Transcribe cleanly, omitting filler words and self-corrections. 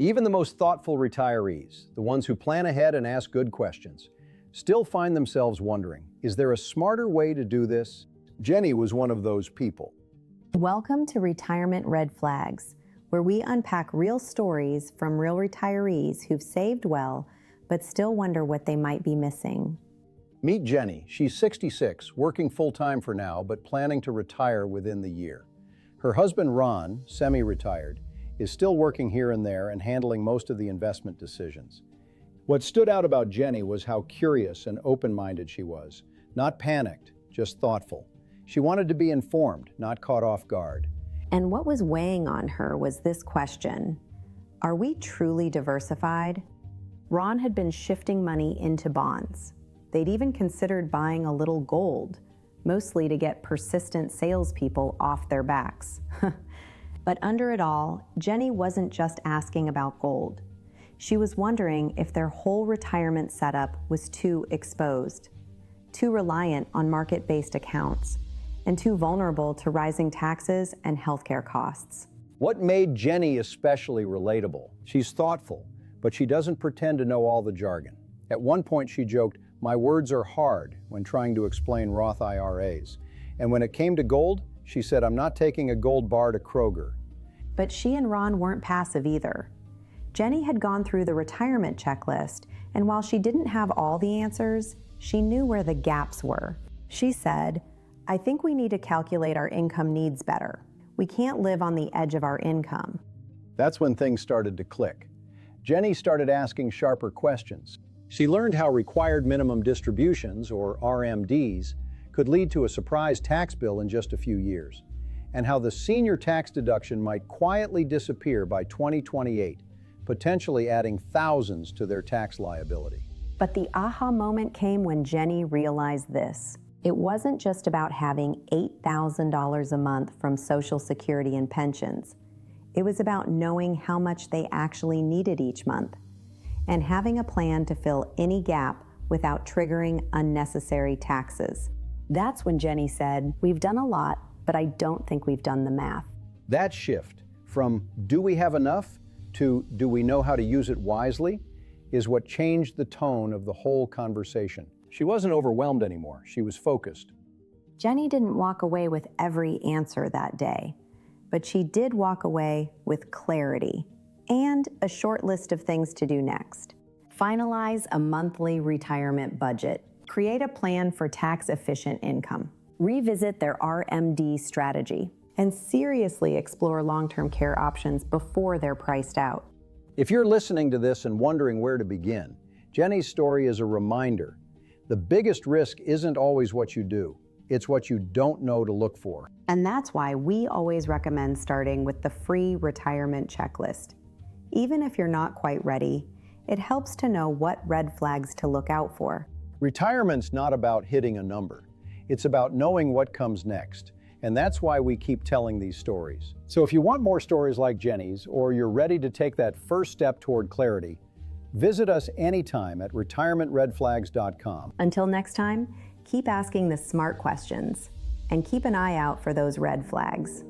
Even the most thoughtful retirees, the ones who plan ahead and ask good questions, still find themselves wondering, is there a smarter way to do this? Jennie was one of those people. Welcome to Retirement Red Flags, where we unpack real stories from real retirees who've saved well, but still wonder what they might be missing. Meet Jennie. She's 66, working full-time for now, but planning to retire within the year. Her husband, Ron, semi-retired, is still working here and there and handling most of the investment decisions. What stood out about Jennie was how curious and open-minded she was. Not panicked, just thoughtful. She wanted to be informed, not caught off guard. And what was weighing on her was this question: are we truly diversified? Ron had been shifting money into bonds. They'd even considered buying a little gold, mostly to get persistent salespeople off their backs. But under it all, Jennie wasn't just asking about gold. She was wondering if their whole retirement setup was too exposed, too reliant on market-based accounts, and too vulnerable to rising taxes and healthcare costs. What made Jennie especially relatable? She's thoughtful, but she doesn't pretend to know all the jargon. At one point she joked, "My words are hard," when trying to explain Roth IRAs. And when it came to gold, she said, "I'm not taking a gold bar to Kroger." But she and Ron weren't passive either. Jennie had gone through the retirement checklist, and while she didn't have all the answers, she knew where the gaps were. She said, "I think we need to calculate our income needs better. We can't live on the edge of our income." That's when things started to click. Jennie started asking sharper questions. She learned how required minimum distributions, or RMDs, could lead to a surprise tax bill in just a few years, and how the senior tax deduction might quietly disappear by 2028, potentially adding thousands to their tax liability. But the aha moment came when Jennie realized this. It wasn't just about having $8,000 a month from Social Security and pensions. It was about knowing how much they actually needed each month, and having a plan to fill any gap without triggering unnecessary taxes. That's when Jennie said, "We've done a lot, but I don't think we've done the math." That shift from "do we have enough" to "do we know how to use it wisely" is what changed the tone of the whole conversation. She wasn't overwhelmed anymore. She was focused. Jennie didn't walk away with every answer that day, but she did walk away with clarity and a short list of things to do next. Finalize a monthly retirement budget. Create a plan for tax-efficient income. Revisit their RMD strategy, and seriously explore long-term care options before they're priced out. If you're listening to this and wondering where to begin, Jennie's story is a reminder. The biggest risk isn't always what you do. It's what you don't know to look for. And that's why we always recommend starting with the free retirement checklist. Even if you're not quite ready, it helps to know what red flags to look out for. Retirement's not about hitting a number. It's about knowing what comes next. And that's why we keep telling these stories. So if you want more stories like Jennie's, or you're ready to take that first step toward clarity, visit us anytime at retirementredflags.com. Until next time, keep asking the smart questions and keep an eye out for those red flags.